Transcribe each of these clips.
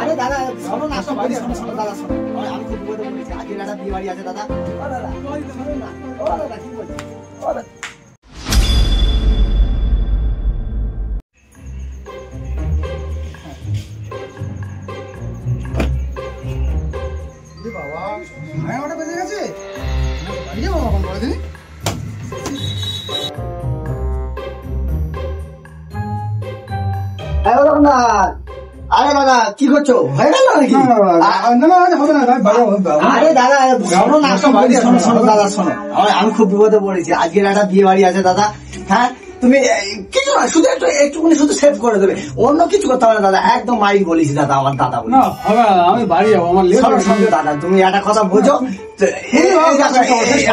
আরে দাদা শোনো না, শোনো দাদা, শোনো আমি খুব বিপদে পড়েছি। আজকে একটা বিয়ে বাড়ি আছে দাদা। ও দাদা শোনো না, ও দাদা কি বলছি, ও দাদা বাবা সাড়ে 9টা বেজে গেছে, বাড়ি যাবো কখন বলে দিন। আরে দাদা কি করছো, হয়ে গেল নাকি? আরে দাদা শোনো না, শোনো দাদা, শোনো আমি খুব বিপদে পড়েছি। আজকের একটা বিয়ে বাড়ি আছে দাদা। হ্যাঁ তুমি কিছু না, শুধু একটুখানি শুধু সেভ করে দেবে, অন্য কিছু করতে হবে না দাদা। একদম মারি বলিস দাদা, আমার দাদা বলি। আমি বাড়ি যাবো, আমার দাদা তুমি একটা কথা বোঝো,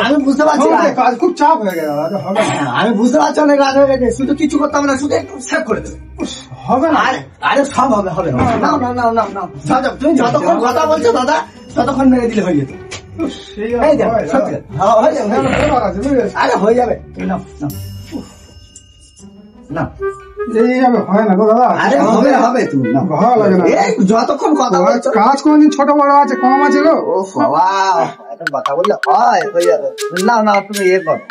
আমি বুঝতে পারছি কাজ খুব চাপ হয়ে গেছে, আমি বুঝতে পারছি অনেক রাত হয়ে গেছে, শুধু কিছু করতে হবে না, শুধু একটু সেভ করে দেবে। হবে না। আরে সব হবে, হবে না, তুমি যতক্ষণ কথা বলছো দাদা ততক্ষণ মেরে দিলে হয়ে যেত। আরে হয়ে যাবে, না হয় না গো দাদা। আরে হবে তুমি ভালো লাগে না, যতক্ষণ কথা বলছো। কাজ কোনদিন ছোট বড় আছে, কম আছে গো। ও বাবা এখন কথা বললে হয়ে যাবে। না তুমি এ করো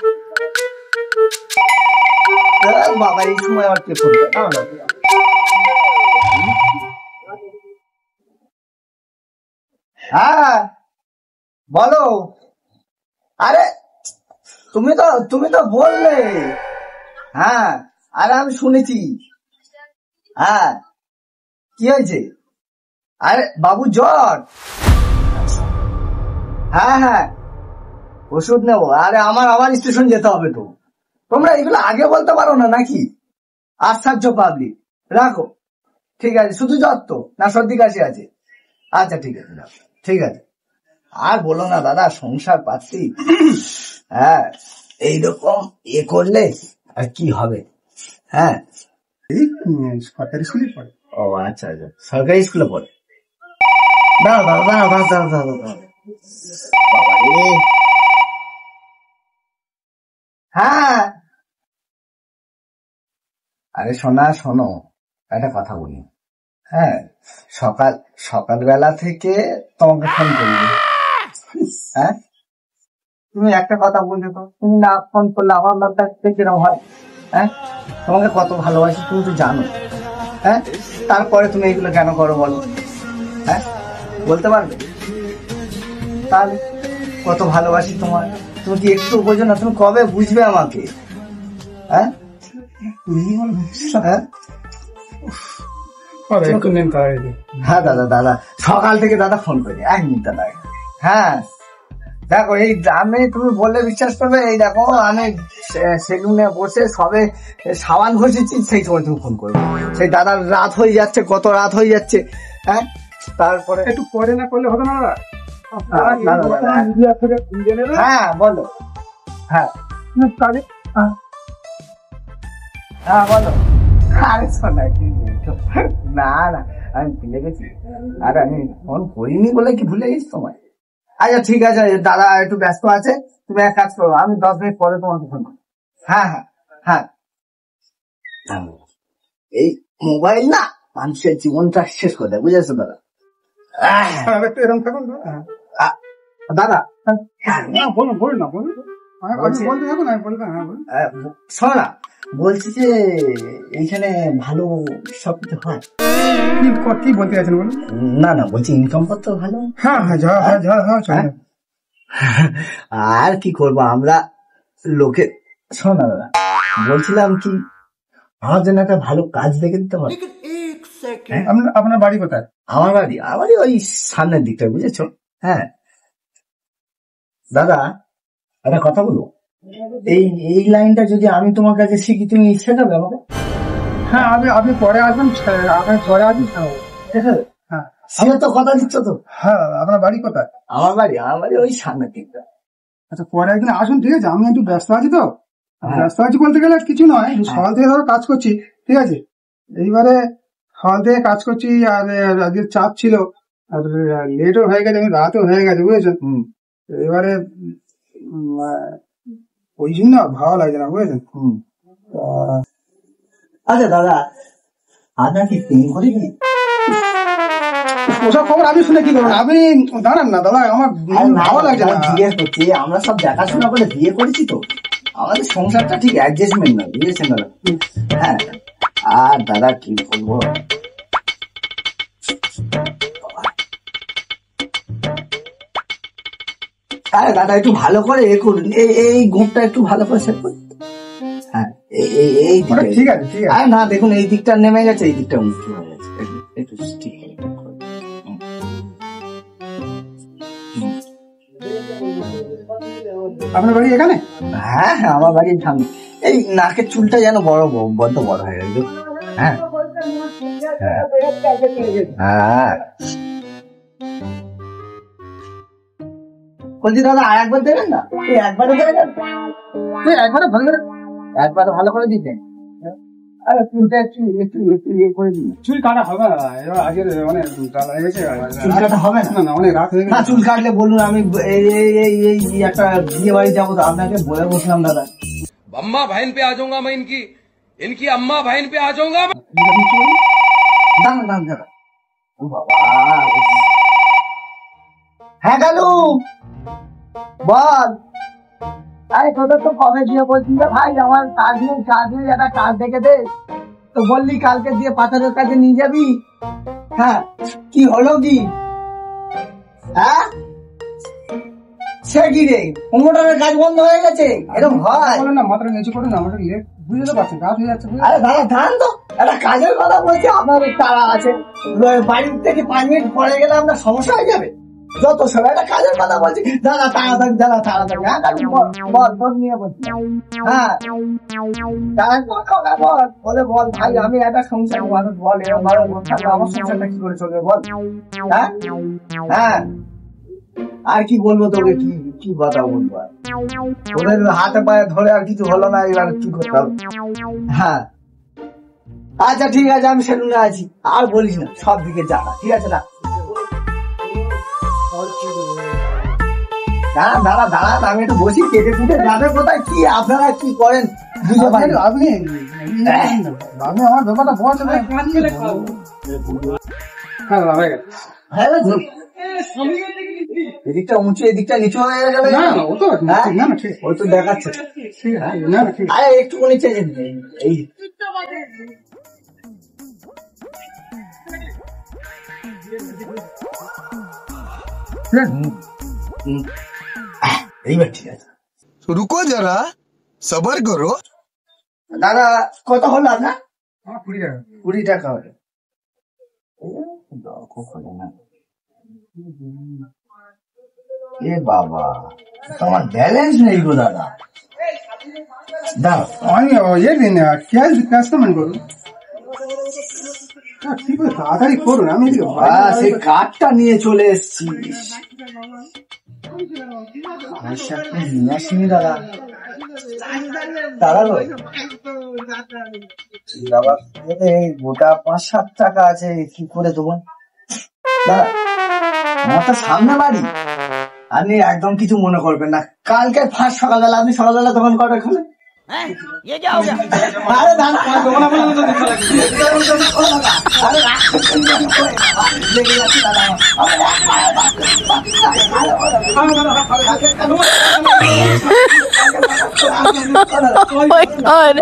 বাবা, এই সময় আর কে ফোন করে? হ্যাঁ বলো। আরে তুমি তো বললে। হ্যাঁ আরে আমি শুনেছি। হ্যাঁ কি হয়েছে? আরে বাবু জ্বর। হ্যাঁ ওষুধ নেবো। আরে আমার স্টেশন যেতে হবে তো। তোমরা এগুলো আগে বলতে পারো না নাকি? আশ্চর্য পাবলিক। রাখো, ঠিক আছে। শুধু জ্বর তো না সর্দি কাশি আছে? আচ্ছা ঠিক আছে, ঠিক আছে। আর বলো না দাদা, সংসার পাচ্ছি। হ্যাঁ এইরকম করলে আর কি হবে। হ্যাঁ সরকারি স্কুলে পড়ে। ও আচ্ছা, সরকারি স্কুলে পড়ে। দাঁড়াও। হ্যাঁ আরে শোনো একটা কথা বলি। হ্যাঁ সকালবেলা থেকে তোমাকে ফোন করি। হ্যাঁ তুমি একটা কথা বলছো তো, তুমি না ফোন করলে আমার মনটা কিরকম হয়। হ্যাঁ তোমাকে কত ভালোবাসি তুমি তো জানো। হ্যাঁ তারপরে তুমি এগুলো কেন করো বলো? হ্যাঁ বলতে পারবে? তাহলে কত ভালোবাসি তোমার, তুমি কি একটু বোঝো না? তুমি কবে বুঝবে আমাকে? হ্যাঁ হ্যাঁ দাদা সকাল থেকে দাদা ফোন করি, 1 মিনিট দাদা। হ্যাঁ দেখো এই আমি, তুমি বললে বিশ্বাস করবে, এই দেখো আমি সেলুনে বসে সবে সাবান ঘষেছি, সেই সময় তুমি ফোন করবে। সেই দাদার রাত হয়ে যাচ্ছে, কত রাত হয়ে যাচ্ছে। হ্যাঁ তারপরে একটু পরে না করলে হবে না? হ্যাঁ বলো। হ্যাঁ বলো। আরে শোনা না আমি ভুলে গেছি। আরে আমি ফোন করিনি বলে কি ভুলে গেছি তোমায়? আচ্ছা ঠিক আছে দাদা, একটু ব্যস্ত আছে, তুমি এক কাজ করো, আমি 10 মিনিট পরে তোমাকে ফোন করবো। হ্যাঁ এই মোবাইল না মানুষের জীবনটা শেষ করে দেয়, বুঝেছো দাদা? এরকম থাকুন দাদা বলুন না, শোনো না, বলছি যে এইখানে ভালো সবকিছু হয়। কি বলতে চাইছেন বলুন? না বলছি ইনকাম করতে ভালো। হ্যাঁ আর কি করবো আমরা লোকে। শোনো না দাদা, বলছিলাম কি আমার জন্য একটা ভালো কাজ দেখে দিতে পারো? আপনার বাড়ি কোথায়? আমার বাড়ি ওই সামনের দিকটা, বুঝেছো? হ্যাঁ দাদা একটা কথা বলবো, এই লাইনটা যদি আমি তোমার কাছে শিখি, তুমি শেখাবে আমাকে? হ্যাঁ আপনি পরে আসবেন, ঠিক আছে? হ্যাঁ আমি তো কথা দিচ্ছ তো। হ্যাঁ আপনার বাড়ি কোথায়? আমার বাড়ি ওই সামনের দিকটা। আচ্ছা পরে একদিন আসুন, ঠিক আছে? আমি একটু ব্যস্ত আছি তো। ব্যস্ত আছি বলতে গেলে কিছু নয়, সকাল থেকে ধরো কাজ করছি, ঠিক আছে? এইবারে সকাল থেকে কাজ করছি, আর আজকে চাপ ছিল, আর লেটও হয়ে গেছে, রাতও হয়ে গেছে, বুঝেছেন? এবারে ওই জন্য ভালো লাগছে না, বুঝেছেন? আচ্ছা দাদা আপনার কি প্রেম করে কি? ওসব খবর আমি শুনে কি করবো? আপনি দাঁড়ান না দাদা, আমার ভালো লাগছে না। জিজ্ঞেস করছি, আমরা সব দেখাশোনা করে বিয়ে করেছি তো, আমাদের সংসারটা ঠিক অ্যাডজাস্টমেন্ট নয়, বুঝেছেন দাদা? হ্যাঁ, আর দাদা কি বলবো, আরে দাদা একটু ভালো করে এ করুন, এই গোপটা একটু ভালো করে সেট করুন। হ্যাঁ, এই ওটা ঠিক আছে, ঠিক আছে। আরে না দেখুন, এই দিকটা নেমে গেছে, এই দিকটা উঁচু হয়ে গেছে, একটু ঠিক আছে। আপনার বাড়ি এখানে? হ্যাঁ হ্যাঁ, আমার বাড়ির সামনে। এই নাকের চুলটা যেন বড্ড বড় হয়ে গেছে। হ্যাঁ হ্যাঁ, বলছি দাদা আর একবার দেবেন না? এই একবারে দেবেন, একবারে ভালো করে দিতেন। আরে চুলটা একটু একটু একটু ইয়ে করে দিন। চুল কাটা হবে না, এবার আজকে অনেক রাত হয়ে গেছে। চুল কাটা হবে না? না অনেক রাত হয়ে না, গেছে। চুল কাটলে বলুন, আমি এই একটা বিয়ে বাড়ি যাবো তো, আপনাকে বলে বসলাম দাদা। अम्मा बहन पे आ जाऊंगा मैं, इनकी अम्मा बहन पे आ जाऊंगा मैं। দাঁড়ান দাঁড়ান দাঁড়ান, ও বাবা। হ্যাঁ কালু বল। আরে তোদের তো কবে দিয়ে বলছি যে ভাই আমার কাজ নেই একটা কাজ দেখে দে, তো বললি কালকে দিয়ে পাথরের কাছে নিয়ে যাবি। হ্যাঁ, কি হলো কি? হ্যাঁ, সে কি রে, প্রমোটারের কাজ বন্ধ হয়ে গেছে? এরকম হয়? বলেন না, মাথাটা নিচু করুন না, আমাকে বুঝতে তো পারছেন কাজ হয়ে যাচ্ছে। আরে দাদা দাঁড়ান তো, একটা কাজের কথা বলছি, আপনার তারা আছে, বাড়ি থেকে 5 মিনিট পরে গেলে আপনার সমস্যা হয়ে যাবে। যত সময় একটা কাজের কথা বলছি, দাদা তাড়াতাড়ি, দাদা তাড়াতাড়ি। হ্যাঁ কালু বল, তোর নিয়ে বলছি। হ্যাঁ দাদা বলে বল ভাই, আমি একটা সংসার মানুষ, বল এরকম ভালো আমার সংসারটা কি করে চলবে বল। হ্যাঁ হ্যাঁ, আর কি বলবো তোকে, কি কথা বলবো আর? ওদের হাতে পায়ে ধরে আর কিছু হলো না, এবার কি করতে হবে? হ্যাঁ আচ্ছা ঠিক আছে, আমি সেলুনে আছি, আর বলিস না, সব দিকে যাবা, ঠিক আছে না? দাঁড়ান, আমি একটু বসি, কেটে কুটে যাবে কোথায়, কি আপনারা কি করেন বুঝতে পারি। আপনি আমার ব্যাপারটা বলছেন। হ্যাঁ দাদা হয়ে গেছে। হ্যাঁ, এদিকটা উঁচু এদিকটা নিচু হয়ে গেল। না না, ও তো না না ঠিক ওই তো দেখাচ্ছে। ঠিক আছে, না না ঠিক। আরে একটুখানি চেঞ্জ এই এইবার ঠিক আছে। रुको जरा सबर करो। দাদা কত হলো আপনার? আমার 20 টাকা। 20 টাকা হলো। এ বাবা, তোমার ব্যালেন্স নেই গো দাদা। দাও আমি ইয়ে দিন, ক্যাশ পেমেন্ট করুন। ঠিক আছে, তাড়াতাড়ি করুন। আমি সেই কার্ডটা নিয়ে চলে এসছি। নিয়ে আসিনি দাদা, দাঁড়ালো গোটা 5-7 টাকা আছে, কি করে দেবো দাদা? আমার তো সামনে বাড়ি, আপনি একদম কিছু মনে করবেন না। কালকে ফার্স্ট সকালবেলা, আপনি সকালবেলা দোকান কটা খোলেন? আরে দাদা Oh my god.